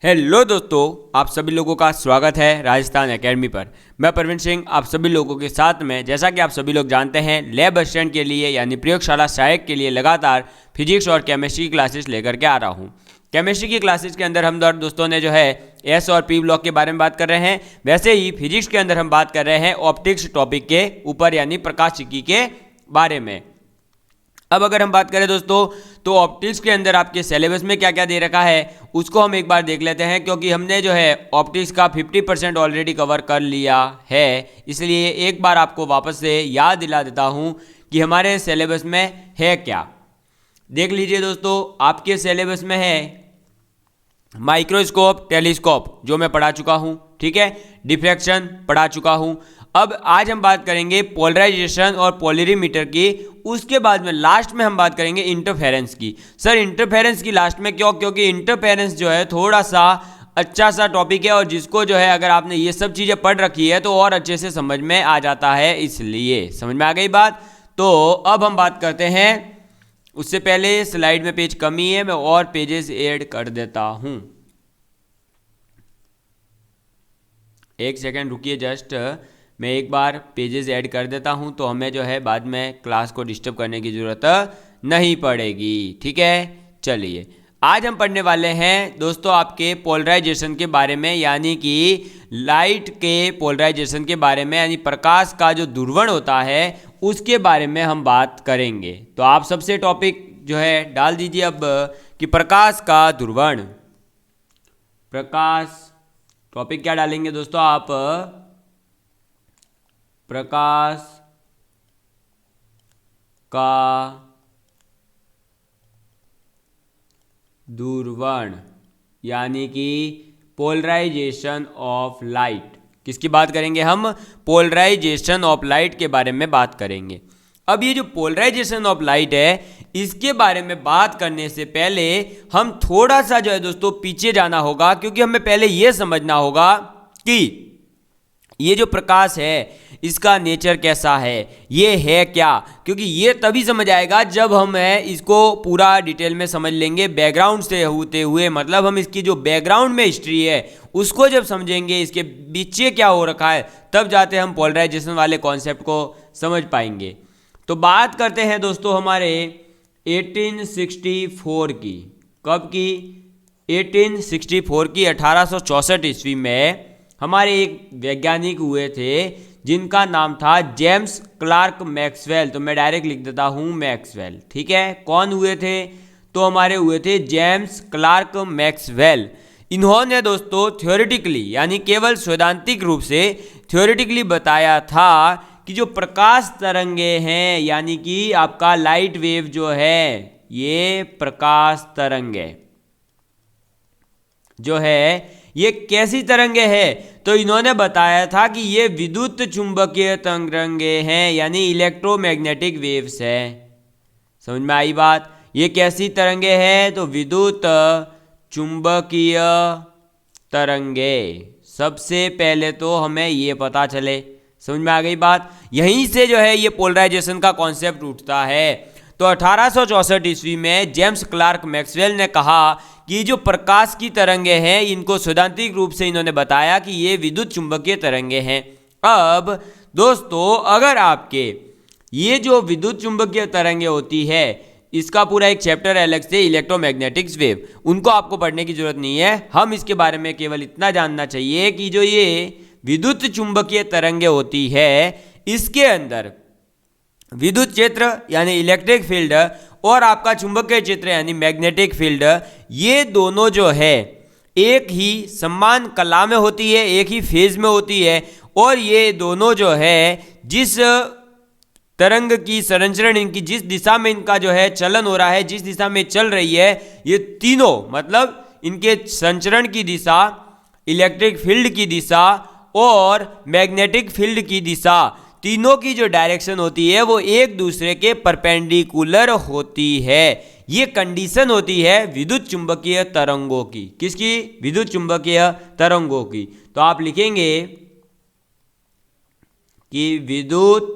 Hello दोस्तों, आप सभी लोगों का स्वागत है राजस्थान एकेडमी पर। मैं परवीन सिंह आप सभी लोगों के साथ में, जैसा कि आप सभी लोग जानते हैं, लैब असिस्टेंट के लिए यानी प्रयोगशाला सहायक के लिए लगातार फिजिक्स और केमिस्ट्री की क्लासेस लेकर के आ रहा हूं। केमिस्ट्री की क्लासेस के अंदर हम दोस्तों ने जो है एस और पी ब्लॉक के बारे में बात कर रहे हैं। वैसे ही फिजिक्स के अंदर हम बात कर रहे हैं ऑप्टिक्स टॉपिक के ऊपर यानी प्रकाशिकी के बारे में। अब अगर हम बात करें दोस्तों, तो ऑप्टिक्स के अंदर आपके सिलेबस में क्या क्या दे रखा है उसको हम एक बार देख लेते हैं, क्योंकि हमने जो है ऑप्टिक्स का 50% ऑलरेडी कवर कर लिया है। इसलिए एक बार आपको वापस से याद दिला देता हूं कि हमारे सिलेबस में है क्या। देख लीजिए दोस्तों, आपके सिलेबस में है माइक्रोस्कोप, टेलीस्कोप जो मैं पढ़ा चुका हूं, ठीक है, डिफ्रैक्शन पढ़ा चुका हूं। अब आज हम बात करेंगे पोलराइजेशन और पोलरीमीटर की। उसके बाद में लास्ट में हम बात करेंगे इंटरफेरेंस की। सर इंटरफेरेंस की लास्ट में क्यों? क्योंकि इंटरफेरेंस जो है थोड़ा सा अच्छा सा टॉपिक है, और जिसको जो है अगर आपने ये सब चीज़ें पढ़ रखी है तो और अच्छे से समझ में आ जाता है। इसलिए समझ में आ गई बात। तो अब हम बात करते हैं, उससे पहले स्लाइड में पेज कमी है, मैं और पेजेस ऐड कर देता हूं। एक सेकेंड रुकिए, जस्ट मैं एक बार पेजेस ऐड कर देता हूं, तो हमें जो है बाद में क्लास को डिस्टर्ब करने की ज़रूरत नहीं पड़ेगी। ठीक है, चलिए आज हम पढ़ने वाले हैं दोस्तों आपके पोलराइजेशन के बारे में, यानी कि लाइट के पोलराइजेशन के बारे में, यानी प्रकाश का जो ध्रुवण होता है उसके बारे में हम बात करेंगे। तो आप सबसे टॉपिक जो है डाल दीजिए अब कि प्रकाश का ध्रुवण। प्रकाश टॉपिक क्या डालेंगे दोस्तों आप? प्रकाश का ध्रुवण यानी कि पोलराइजेशन ऑफ लाइट। किसकी बात करेंगे हम? पोलराइजेशन ऑफ लाइट के बारे में बात करेंगे। अब ये जो पोलराइजेशन ऑफ लाइट है, इसके बारे में बात करने से पहले हम थोड़ा सा जो है दोस्तों पीछे जाना होगा, क्योंकि हमें पहले ये समझना होगा कि ये जो प्रकाश है इसका नेचर कैसा है, ये है क्या। क्योंकि ये तभी समझ आएगा जब हम इसको पूरा डिटेल में समझ लेंगे, बैकग्राउंड से होते हुए। मतलब हम इसकी जो बैकग्राउंड में हिस्ट्री है उसको जब समझेंगे, इसके पीछे क्या हो रखा है, तब जाते हम पोलराइजेशन वाले कॉन्सेप्ट को समझ पाएंगे। तो बात करते हैं दोस्तों हमारे 1864 की। कब की? 1864 की। 1864 ईस्वी में हमारे एक वैज्ञानिक हुए थे जिनका नाम था जेम्स क्लार्क मैक्सवेल। तो मैं डायरेक्ट लिख देता हूं मैक्सवेल। ठीक है, कौन हुए थे? तो हमारे हुए थे जेम्स क्लार्क मैक्सवेल। इन्होंने दोस्तों थ्योरेटिकली यानी केवल सैद्धांतिक रूप से थ्योरेटिकली बताया था कि जो प्रकाश तरंगे हैं, यानी कि आपका लाइट वेव जो है, ये प्रकाश तरंगे जो है ये कैसी तरंगे हैं? तो इन्होंने बताया था कि ये विद्युत चुंबकीय तरंगे हैं, यानी इलेक्ट्रोमैग्नेटिक वेव्स है। समझ में आई बात? ये कैसी तरंगे हैं? तो विद्युत चुंबकीय तरंगे। सबसे पहले तो हमें ये पता चले। समझ में आ गई बात? यहीं से जो है ये पोलराइजेशन का कॉन्सेप्ट उठता है। तो 1864 ईस्वी में जेम्स क्लार्क मैक्सवेल ने कहा कि जो प्रकाश की तरंगे हैं, इनको सैद्धांतिक रूप से इन्होंने बताया कि ये विद्युत चुंबकीय तरंगे हैं। अब दोस्तों, अगर आपके ये जो विद्युत चुंबकीय तरंगे होती है, इसका पूरा एक चैप्टर है अलग से, इलेक्ट्रोमैग्नेटिक्स वेव, उनको आपको पढ़ने की जरूरत नहीं है। हम इसके बारे में केवल इतना जानना चाहिए कि जो ये विद्युत चुंबकीय तरंगे होती है, इसके अंदर विद्युत क्षेत्र यानी इलेक्ट्रिक फील्ड और आपका चुंबकीय क्षेत्र यानी मैग्नेटिक फील्ड, ये दोनों जो है एक ही समान कला में होती है, एक ही फेज में होती है। और ये दोनों जो है जिस तरंग की संचरण, इनकी जिस दिशा में इनका जो है चलन हो रहा है, जिस दिशा में चल रही है, ये तीनों मतलब इनके संचरण की दिशा, इलेक्ट्रिक फील्ड की दिशा और मैग्नेटिक फील्ड की दिशा, तीनों की जो डायरेक्शन होती है वो एक दूसरे के परपेंडिकुलर होती है। ये कंडीशन होती है विद्युत चुंबकीय तरंगों की। किसकी? विद्युत चुंबकीय तरंगों की। तो आप लिखेंगे कि विद्युत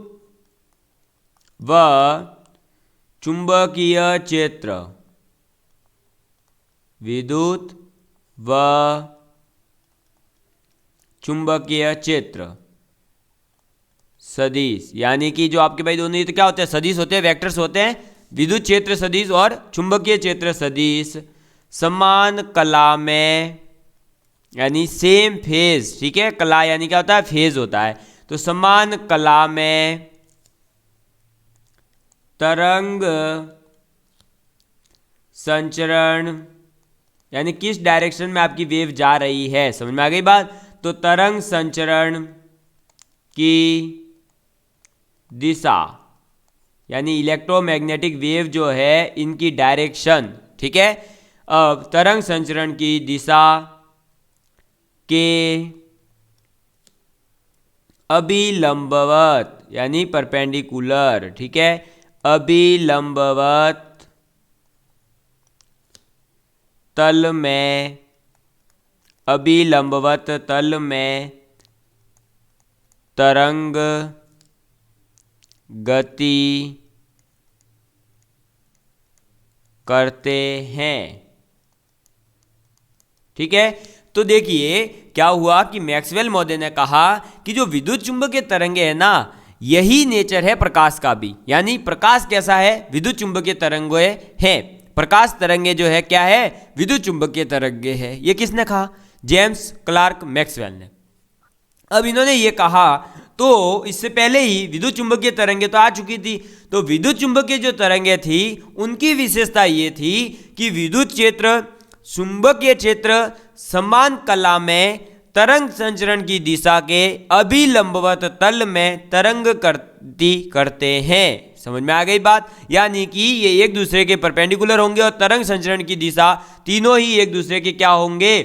व चुंबकीय क्षेत्र, विद्युत व चुंबकीय क्षेत्र सदिश, यानी कि जो आपके भाई दोनों ये तो क्या होते हैं, सदिश होते हैं, वेक्टर्स होते हैं, विद्युत क्षेत्र सदिश और चुंबकीय क्षेत्र सदिश समान कला में, यानी सेम फेज, ठीक है, कला यानी क्या होता है, फेज होता है, तो समान कला में तरंग संचरण, यानी किस डायरेक्शन में आपकी वेव जा रही है, समझ में आ गई बात। तो तरंग संचरण की दिशा, यानी इलेक्ट्रोमैग्नेटिक वेव जो है इनकी डायरेक्शन, ठीक है। अब तरंग संचरण की दिशा के अभिलंबवत, यानी परपेंडिकुलर, ठीक है, अभिलंबवत तल में, अभिलंबवत तल में तरंग गति करते हैं, ठीक है। तो देखिए क्या हुआ कि मैक्सवेल महोदय ने कहा कि जो विद्युत चुंबकीय तरंगे है ना, यही नेचर है प्रकाश का भी, यानी प्रकाश कैसा है, विद्युत चुंबकीय तरंगे है, प्रकाश तरंगे जो है क्या है, विद्युत चुंबकीय तरंगे है। ये किसने कहा, जेम्स क्लार्क मैक्सवेल ने। अब इन्होंने ये कहा तो इससे पहले ही विद्युत चुंबकीय तरंगे तो आ चुकी थी, तो विद्युत चुंबकीय जो तरंगे थी उनकी विशेषता ये थी कि विद्युत क्षेत्र चुंबकीय क्षेत्र समान कला में तरंग संचरण की दिशा के अभिलंबवत तल में तरंग करते हैं, समझ में आ गई बात। यानी कि ये एक दूसरे के परपेंडिकुलर होंगे और तरंग संचरण की दिशा तीनों ही एक दूसरे के क्या होंगे,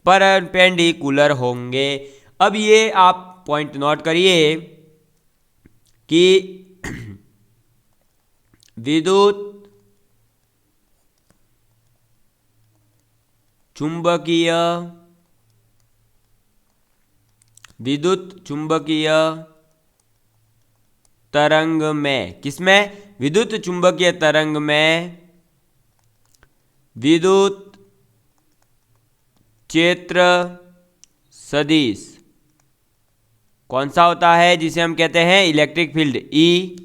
परपेंडिकुलर होंगे। अब ये आप पॉइंट नोट करिए कि विद्युत चुंबकीय तरंग में, किसमें, विद्युत चुंबकीय तरंग में विद्युत क्षेत्र सदिश कौन सा होता है, जिसे हम कहते हैं इलेक्ट्रिक फील्ड E,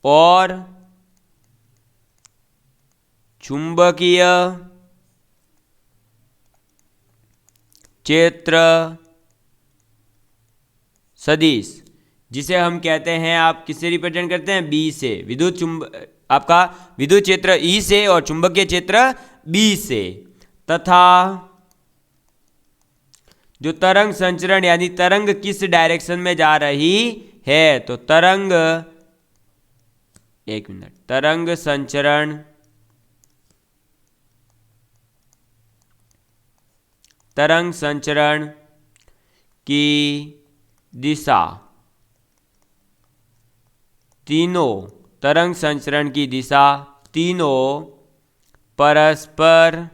और चुंबकीय क्षेत्र सदिश जिसे हम कहते हैं, आप किससे रिप्रेजेंट करते हैं, B से, आपका विद्युत क्षेत्र E से और चुंबकीय क्षेत्र B से, तथा जो तरंग संचरण यानी तरंग किस डायरेक्शन में जा रही है, तो तरंग, एक मिनट, तरंग संचरण की दिशा, तीनों तरंग संचरण की दिशा तीनों परस्पर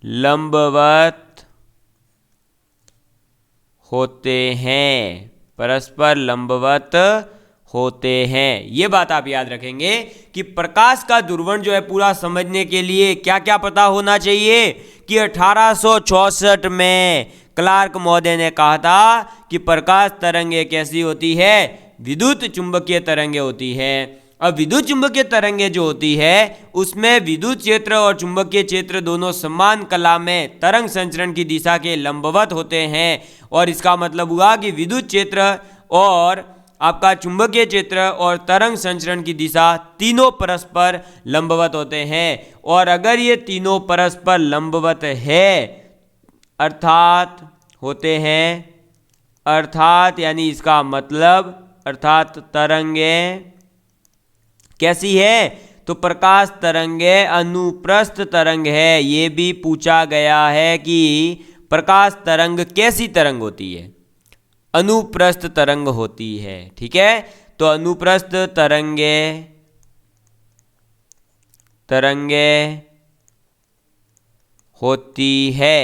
लंबवत होते हैं, परस्पर लंबवत होते हैं। ये बात आप याद रखेंगे कि प्रकाश का ध्रुवण जो है पूरा समझने के लिए क्या क्या पता होना चाहिए कि 1864 में क्लार्क महोदय ने कहा था कि प्रकाश तरंगे कैसी होती है, विद्युत चुंबकीय तरंगे होती है। अब विद्युत चुंबकीय तरंगे जो होती है उसमें विद्युत क्षेत्र और चुंबकीय क्षेत्र दोनों समान कला में तरंग संचरण की दिशा के लंबवत होते हैं, और इसका मतलब हुआ कि विद्युत क्षेत्र और आपका चुंबकीय क्षेत्र और तरंग संचरण की दिशा तीनों परस्पर लंबवत होते हैं। और अगर ये तीनों परस्पर लंबवत है अर्थात होते हैं, अर्थात यानी इसका मतलब, अर्थात तरंगे कैसी है, तो प्रकाश तरंगे अनुप्रस्थ तरंग है। ये भी पूछा गया है कि प्रकाश तरंग कैसी तरंग होती है, अनुप्रस्थ तरंग होती है, ठीक है। तो अनुप्रस्थ तरंगे होती है,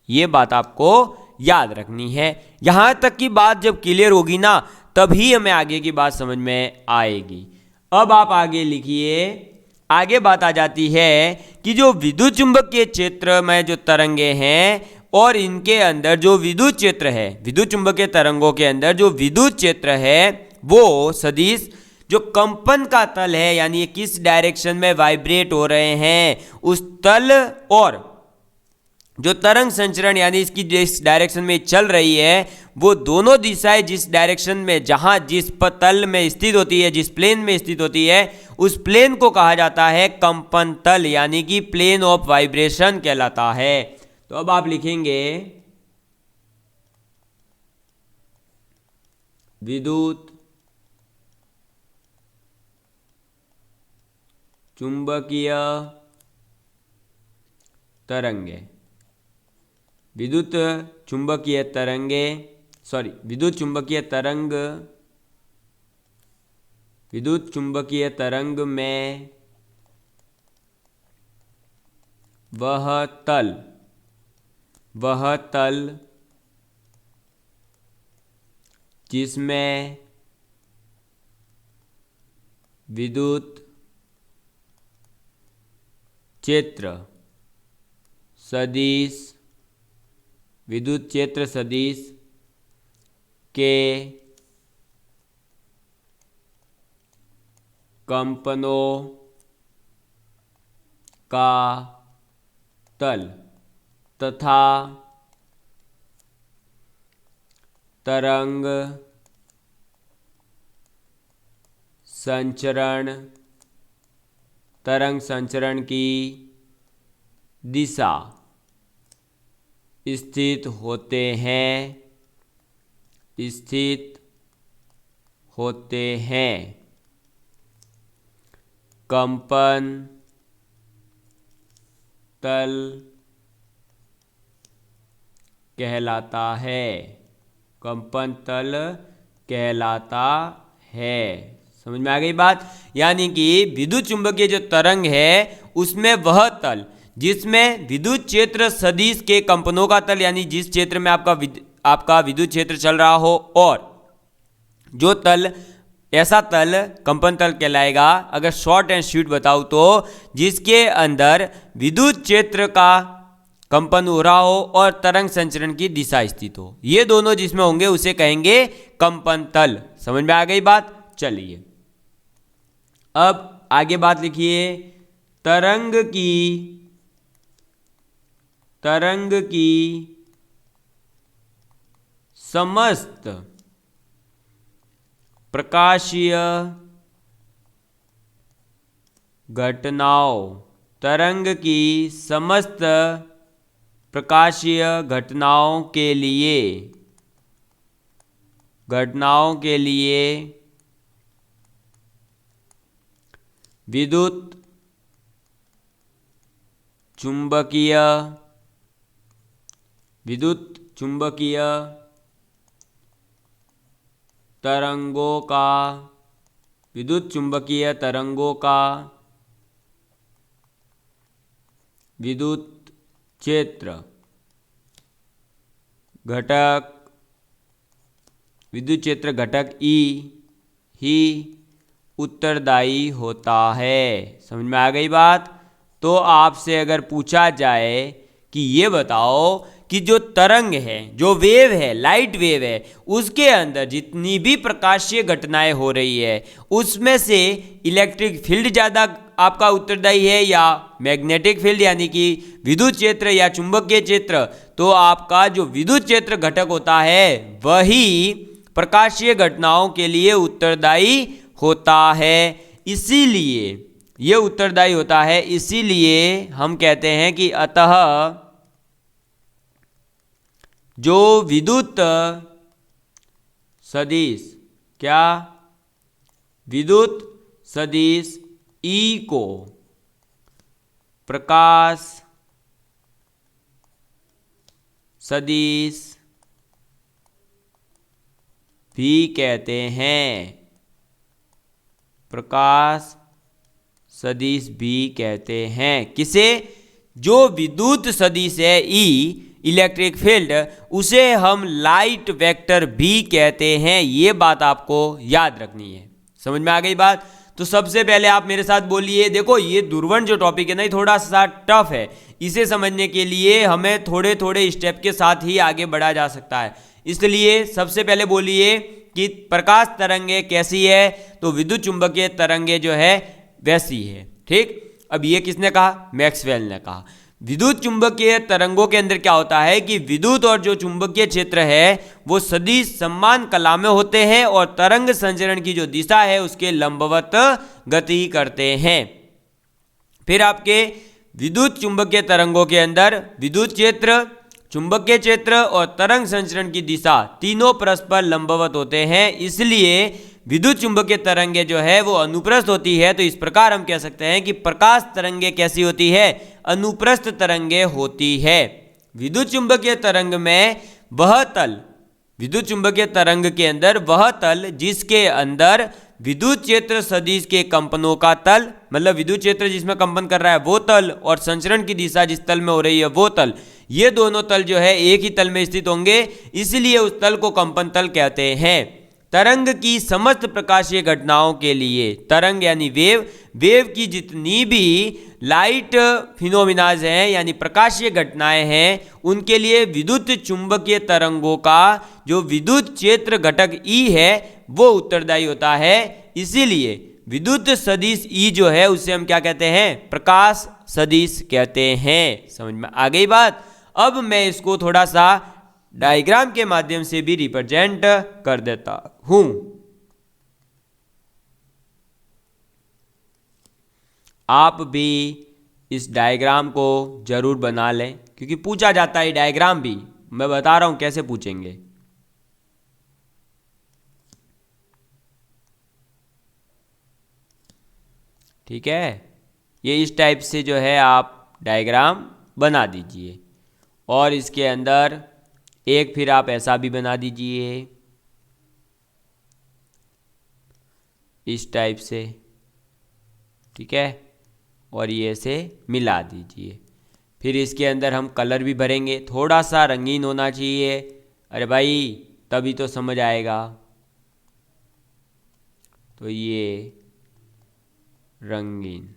ये बात आपको याद रखनी है। यहां तक की बात जब क्लियर होगी ना तभी हमें आगे की बात समझ में आएगी। अब आप आगे लिखिए आगे बात आ जाती है कि जो विद्युत चुंबकीय क्षेत्र में जो तरंगे हैं और इनके अंदर जो विद्युत क्षेत्र है, विद्युत चुंबकीय तरंगों के अंदर जो विद्युत क्षेत्र है वो सदिश जो कंपन का तल है, यानी ये किस डायरेक्शन में वाइब्रेट हो रहे हैं उस तल, और जो तरंग संचरण यानी इसकी जिस डायरेक्शन में चल रही है वो दोनों दिशाएं जिस डायरेक्शन में जहां जिस तल में स्थित होती है, जिस प्लेन में स्थित होती है, उस प्लेन को कहा जाता है कंपन तल, यानी कि प्लेन ऑफ वाइब्रेशन कहलाता है। तो अब आप लिखेंगे विद्युत चुंबकीय तरंगे, विद्युत चुंबकीय तरंगे, विद्युत चुंबकीय तरंग, विद्युत चुंबकीय तरंग में वह तल जिसमें विद्युत क्षेत्र सदिश के कंपनों का तल तथा तरंग संचरण की दिशा स्थित होते हैं कंपन तल कहलाता है, कंपन तल कहलाता है। समझ में आ गई बात? यानी कि विद्युत चुंबकीय जो तरंग है उसमें वह तल जिसमें विद्युत क्षेत्र सदिश के कंपनों का तल, यानी जिस क्षेत्र में आपका विद्युत क्षेत्र चल रहा हो, और जो तल, ऐसा तल कंपन तल कहलाएगा। अगर शॉर्ट एंड स्वीट बताऊं तो जिसके अंदर विद्युत क्षेत्र का कंपन हो रहा हो और तरंग संचरण की दिशा स्थित हो, ये दोनों जिसमें होंगे उसे कहेंगे कंपन तल। समझ में आ गई बात? चलिए अब आगे बात लिखिए। तरंग की समस्त प्रकाशीय घटनाओं, तरंग की समस्त प्रकाशीय घटनाओं के लिए विद्युत चुंबकीय तरंगों का विद्युत क्षेत्र घटक ई ही उत्तरदायी होता है। समझ में आ गई बात? तो आपसे अगर पूछा जाए कि ये बताओ कि जो तरंग है, जो वेव है, लाइट वेव है, उसके अंदर जितनी भी प्रकाशीय घटनाएं हो रही है उसमें से इलेक्ट्रिक फील्ड ज़्यादा आपका उत्तरदायी है या मैग्नेटिक फील्ड यानी कि विद्युत क्षेत्र या चुंबकीय क्षेत्र? तो आपका जो विद्युत क्षेत्र घटक होता है वही प्रकाशीय घटनाओं के लिए उत्तरदायी होता है। इसीलिए ये उत्तरदायी होता है, इसीलिए हम कहते हैं कि अतः जो विद्युत सदिश ई को प्रकाश सदिश भी कहते हैं, प्रकाश सदिश भी कहते हैं। किसे? जो विद्युत सदिश है ई, इलेक्ट्रिक फील्ड, उसे हम लाइट वेक्टर भी कहते हैं। ये बात आपको याद रखनी है। समझ में आ गई बात? तो सबसे पहले आप मेरे साथ बोलिए। देखो ये ध्रुवण जो टॉपिक है ना, ये थोड़ा सा टफ है, इसे समझने के लिए हमें थोड़े थोड़े स्टेप के साथ ही आगे बढ़ा जा सकता है। इसलिए सबसे पहले बोलिए कि प्रकाश तरंगे कैसी है, तो विद्युत चुंबकीय तरंगे जो है वैसी है। ठीक, अब ये किसने कहा? मैक्सवेल ने कहा। विद्युत चुंबकीय तरंगों के अंदर क्या होता है कि विद्युत और जो चुंबकीय क्षेत्र है वो सदिश समान कला में होते हैं और तरंग संचरण की जो दिशा है उसके लंबवत गति करते हैं। फिर आपके विद्युत चुंबकीय तरंगों के अंदर विद्युत क्षेत्र, चुंबकीय क्षेत्र और तरंग संचरण की दिशा तीनों परस्पर लंबवत होते हैं, इसलिए विद्युत चुंबकीय तरंगे जो है वो अनुप्रस्थ होती है। तो इस प्रकार हम कह सकते हैं कि प्रकाश तरंगे कैसी होती है? अनुप्रस्थ तरंगे होती है। विद्युत चुंबकीय तरंग में वह तल, विद्युत चुंबकीय तरंग के अंदर वह तल जिसके अंदर विद्युत क्षेत्र सदिश के कंपनों का तल, मतलब विद्युत क्षेत्र जिसमें कंपन कर रहा है वो तल, और संचरण की दिशा जिस तल में हो रही है वो तल, ये दोनों तल जो है एक ही तल में स्थित होंगे, इसलिए उस तल को कंपन तल कहते हैं। तरंग की समस्त प्रकाशीय घटनाओं के लिए, तरंग यानी वेव की जितनी भी लाइट फिनोमिनाज हैं यानी प्रकाशीय घटनाएं हैं, उनके लिए विद्युत चुंबकीय तरंगों का जो विद्युत क्षेत्र घटक ई है वो उत्तरदायी होता है। इसीलिए विद्युत सदिश ई जो है उसे हम क्या कहते हैं? प्रकाश सदिश कहते हैं। समझ में आ गई बात? अब मैं इसको थोड़ा सा डायग्राम के माध्यम से भी रिप्रेजेंट कर देता हूं। आप भी इस डायग्राम को जरूर बना लें, क्योंकि पूछा जाता है डायग्राम भी। मैं बता रहा हूं कैसे पूछेंगे। ठीक है, ये इस टाइप से जो है आप डायग्राम बना दीजिए, और इसके अंदर एक फिर आप ऐसा भी बना दीजिए इस टाइप से। ठीक है, और ये ऐसे मिला दीजिए। फिर इसके अंदर हम कलर भी भरेंगे, थोड़ा सा रंगीन होना चाहिए। अरे भाई तभी तो समझ आएगा। तो ये रंगीन,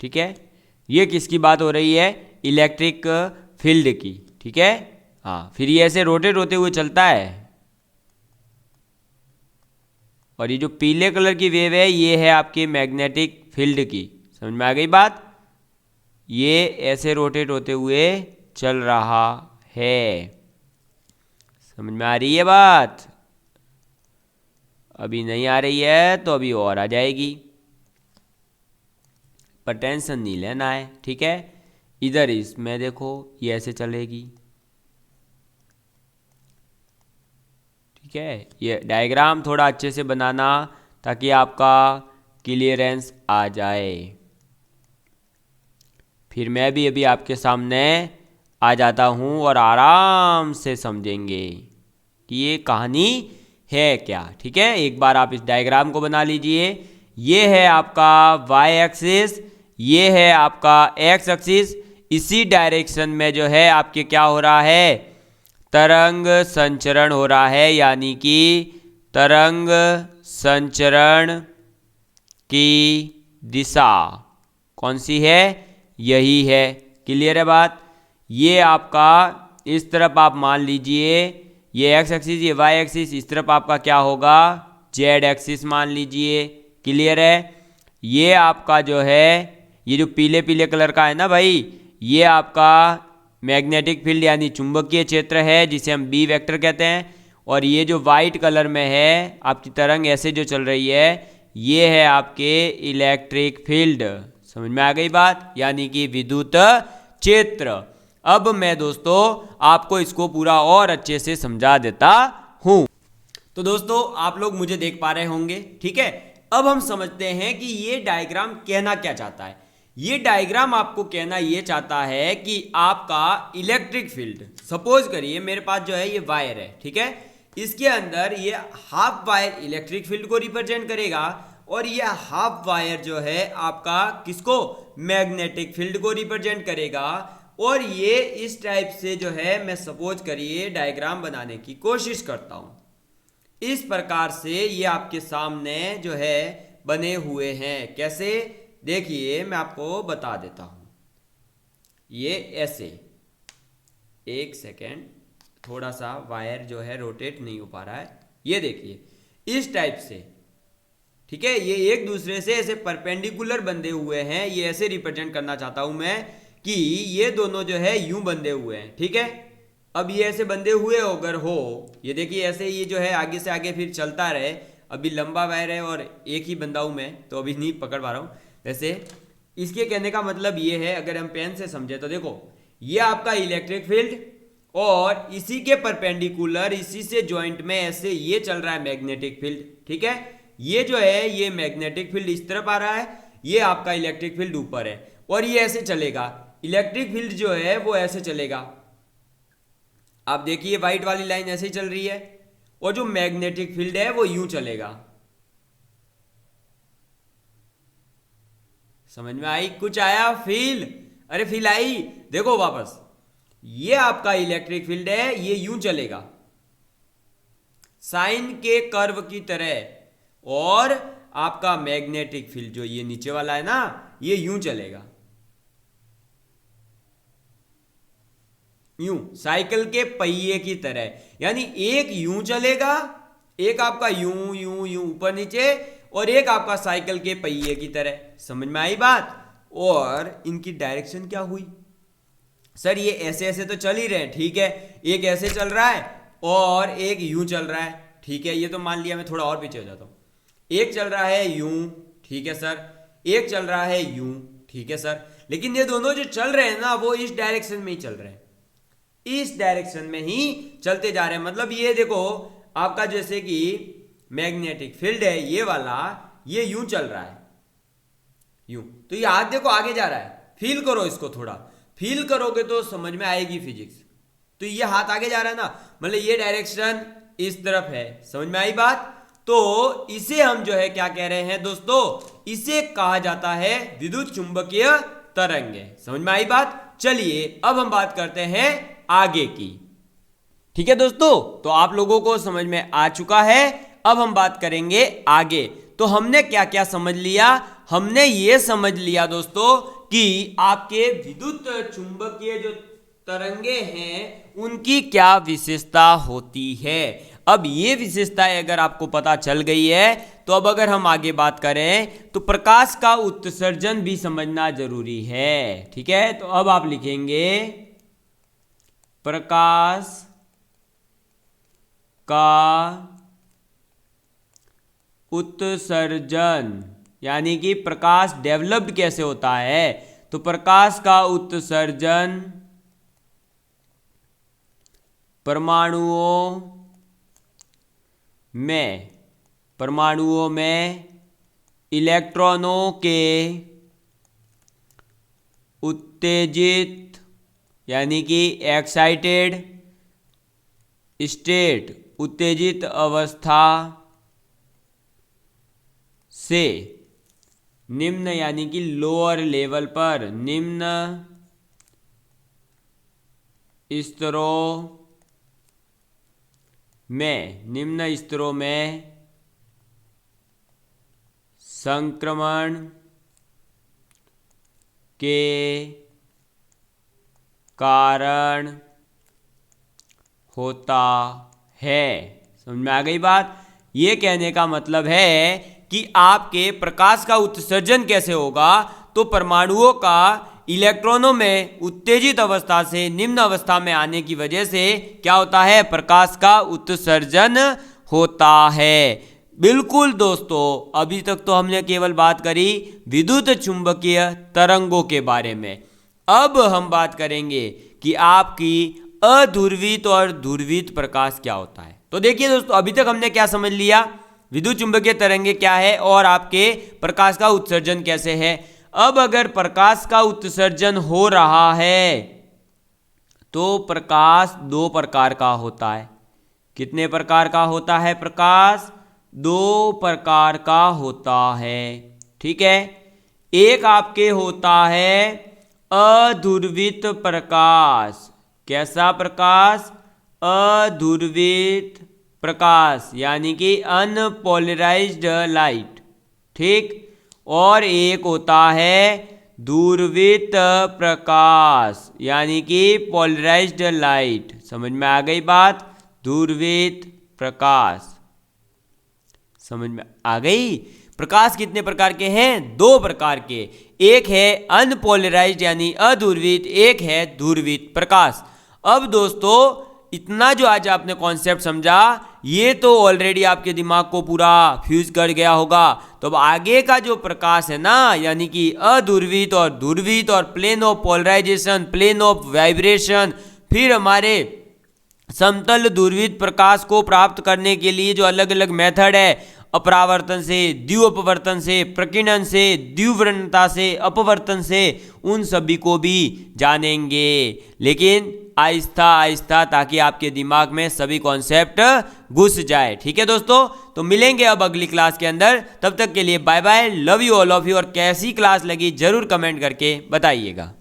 ठीक है। ये किसकी बात हो रही है? इलेक्ट्रिक फील्ड की। ठीक है, हाँ। फिर ये ऐसे रोटेट होते हुए चलता है, और ये जो पीले कलर की वेव है ये है आपके मैग्नेटिक फील्ड की। समझ में आ गई बात? ये ऐसे रोटेट होते हुए चल रहा है। समझ में आ रही है बात? अभी नहीं आ रही है तो अभी और आ जाएगी, पर टेंशन नहीं लेना है। ठीक है, इधर इसमें देखो ये ऐसे चलेगी। ठीक है, ये डायग्राम थोड़ा अच्छे से बनाना ताकि आपका क्लियरेंस आ जाए। फिर मैं भी अभी आपके सामने आ जाता हूँ और आराम से समझेंगे कि ये कहानी है क्या। ठीक है, एक बार आप इस डायग्राम को बना लीजिए। ये है आपका वाई एक्सिस, ये है आपका एक्स एक्सिस। इसी डायरेक्शन में जो है आपके क्या हो रहा है? तरंग संचरण हो रहा है, यानी कि तरंग संचरण की दिशा कौन सी है? यही है। क्लियर है बात? ये आपका इस तरफ आप मान लीजिए ये एक्स एक्सिस, ये वाई एक्सिस, इस तरफ आपका क्या होगा? जेड एक्सिस मान लीजिए। क्लियर है? ये आपका जो है ये जो पीले पीले कलर का है ना भाई, ये आपका मैग्नेटिक फील्ड यानी चुंबकीय क्षेत्र है जिसे हम बी वेक्टर कहते हैं। और ये जो वाइट कलर में है आपकी तरंग ऐसे जो चल रही है, ये है आपके इलेक्ट्रिक फील्ड। समझ में आ गई बात? यानी कि विद्युत क्षेत्र। अब मैं दोस्तों आपको इसको पूरा और अच्छे से समझा देता हूं। तो दोस्तों आप लोग मुझे देख पा रहे होंगे। ठीक है, अब हम समझते हैं कि ये डायग्राम कहना क्या चाहता है। ये डायग्राम आपको कहना ये चाहता है कि आपका इलेक्ट्रिक फील्ड, सपोज करिए मेरे पास जो है ये वायर है। ठीक है, इसके अंदर ये हाफ वायर इलेक्ट्रिक फील्ड को रिप्रेजेंट करेगा, और ये हाफ वायर जो है आपका किसको? मैग्नेटिक फील्ड को रिप्रेजेंट करेगा। और ये इस टाइप से जो है मैं सपोज करिए डायग्राम बनाने की कोशिश करता हूं। इस प्रकार से ये आपके सामने जो है बने हुए हैं। कैसे, देखिए मैं आपको बता देता हूं। ये ऐसे, एक सेकेंड, थोड़ा सा वायर जो है रोटेट नहीं हो पा रहा है। ये देखिए इस टाइप से, ठीक है, ये एक दूसरे से ऐसे परपेंडिकुलर बंधे हुए हैं। ये ऐसे रिप्रेजेंट करना चाहता हूं मैं कि ये दोनों जो है यूं बंधे हुए हैं, ठीक है। अब ये ऐसे बंधे हुए अगर हो, ये देखिए ऐसे ये जो है आगे से आगे फिर चलता रहे। अभी लंबा वायर है और एक ही बंधा हूं मैं, तो अभी नहीं पकड़ पा रहा हूं। वैसे इसके कहने का मतलब ये है, अगर हम पेन से समझे तो देखो ये आपका इलेक्ट्रिक फील्ड, और इसी के परपेंडिकुलर, इसी से जॉइंट में ऐसे ये चल रहा है मैग्नेटिक फील्ड, ठीक है। ये जो है ये मैग्नेटिक फील्ड इस तरफ आ रहा है, ये आपका इलेक्ट्रिक फील्ड ऊपर है, और ये ऐसे चलेगा। इलेक्ट्रिक फील्ड जो है वो ऐसे चलेगा। आप देखिए व्हाइट वाली लाइन ऐसे ही चल रही है, और जो मैग्नेटिक फील्ड है वो यूं चलेगा। समझ में आई? कुछ आया फील? अरे फील आई? देखो वापस, ये आपका इलेक्ट्रिक फील्ड है, ये यूं चलेगा साइन के कर्व की तरह, और आपका मैग्नेटिक फील्ड जो ये नीचे वाला है ना, ये यूं चलेगा, यूं साइकिल के पहिए की तरह। यानी एक यूं चलेगा, एक आपका यूं यूं यूं ऊपर नीचे, और एक आपका साइकिल के पहिए की तरह। समझ में आई बात? और इनकी डायरेक्शन क्या हुई? सर ये ऐसे ऐसे तो चल ही रहे हैं, ठीक है, एक ऐसे चल रहा है और एक यूं चल रहा है, ठीक है, ये तो मान लिया। मैं थोड़ा और पीछे हो जाता हूं। एक चल रहा है यूं, ठीक है सर, एक चल रहा है यूं, ठीक है सर, लेकिन ये दोनों जो चल रहे हैं ना वो इस डायरेक्शन में ही चल रहे हैं, इस डायरेक्शन में ही चलते जा रहे हैं। मतलब ये देखो आपका जैसे कि मैग्नेटिक फील्ड है ये वाला, ये यूं चल रहा है, यूं, तो ये हाथ देखो आगे जा रहा है। फील करो इसको, थोड़ा फील करोगे तो समझ में आएगी फिजिक्स। तो ये हाथ आगे जा रहा है ना, मतलब ये डायरेक्शन इस तरफ है। समझ में आई बात? तो इसे हम जो है क्या कह रहे हैं दोस्तों, इसे कहा जाता है विद्युत चुंबकीय तरंगे। समझ में आई बात? चलिए अब हम बात करते हैं आगे की। ठीक है दोस्तों, तो आप लोगों को समझ में आ चुका है। अब हम बात करेंगे आगे। तो हमने क्या क्या समझ लिया? हमने ये समझ लिया दोस्तों कि आपके विद्युत चुंबकीय जो तरंगे हैं उनकी क्या विशेषता होती है। अब ये विशेषताएं अगर आपको पता चल गई है, तो अब अगर हम आगे बात करें तो प्रकाश का उत्सर्जन भी समझना जरूरी है। ठीक है, तो अब आप लिखेंगे प्रकाश का उत्सर्जन, यानी कि प्रकाश डेवलप्ड कैसे होता है। तो प्रकाश का उत्सर्जन परमाणुओं में इलेक्ट्रॉनों के उत्तेजित, यानी कि एक्साइटेड स्टेट, उत्तेजित अवस्था से निम्न, यानी कि लोअर लेवल पर, निम्न स्तरों में संक्रमण के कारण होता है। समझ में आ गई बात? ये कहने का मतलब है कि आपके प्रकाश का उत्सर्जन कैसे होगा, तो परमाणुओं का इलेक्ट्रॉनों में उत्तेजित अवस्था से निम्न अवस्था में आने की वजह से क्या होता है, प्रकाश का उत्सर्जन होता है। बिल्कुल दोस्तों, अभी तक तो हमने केवल बात करी विद्युत चुंबकीय तरंगों के बारे में। अब हम बात करेंगे कि आपकी अध्रुवित और ध्रुवित प्रकाश क्या होता है। तो देखिए दोस्तों, अभी तक हमने क्या समझ लिया, विद्युत चुंबकीय तरंगे क्या है और आपके प्रकाश का उत्सर्जन कैसे है। अब अगर प्रकाश का उत्सर्जन हो रहा है तो प्रकाश दो प्रकार का होता है। कितने प्रकार का होता है प्रकाश? दो प्रकार का होता है। ठीक है, एक आपके होता है अध्रुवित प्रकाश। कैसा प्रकाश? अध्रुवित प्रकाश यानी कि अनपोलराइज्ड लाइट, ठीक। और एक होता है दूरवीत प्रकाश यानी कि पोलराइज्ड लाइट। समझ में आ गई बात? दूरवीत प्रकाश समझ में आ गई। प्रकाश कितने प्रकार के हैं? 2 प्रकार के। एक है अनपोलराइज्ड यानी अधूर्वित, एक है धूर्वित प्रकाश। अब दोस्तों इतना जो आज आपने कॉन्सेप्ट समझा ये तो ऑलरेडी आपके दिमाग को पूरा फ्यूज कर गया होगा। तो अब आगे का जो प्रकाश है ना, यानी कि अधूर्वित और धूर्वित और plane of polarization, plane of vibration, फिर हमारे समतल धूर्वित प्रकाश को प्राप्त करने के लिए जो अलग अलग मेथड है, अपरावर्तन से, द्विअपवर्तन से, प्रकीर्णन से, द्विवर्णता से, अपवर्तन से, उन सभी को भी जानेंगे, लेकिन आहिस्ता आहिस्ता, ताकि आपके दिमाग में सभी कॉन्सेप्ट घुस जाए। ठीक है दोस्तों, तो मिलेंगे अब अगली क्लास के अंदर। तब तक के लिए bye bye, love you all of you. और कैसी क्लास लगी जरूर कमेंट करके बताइएगा।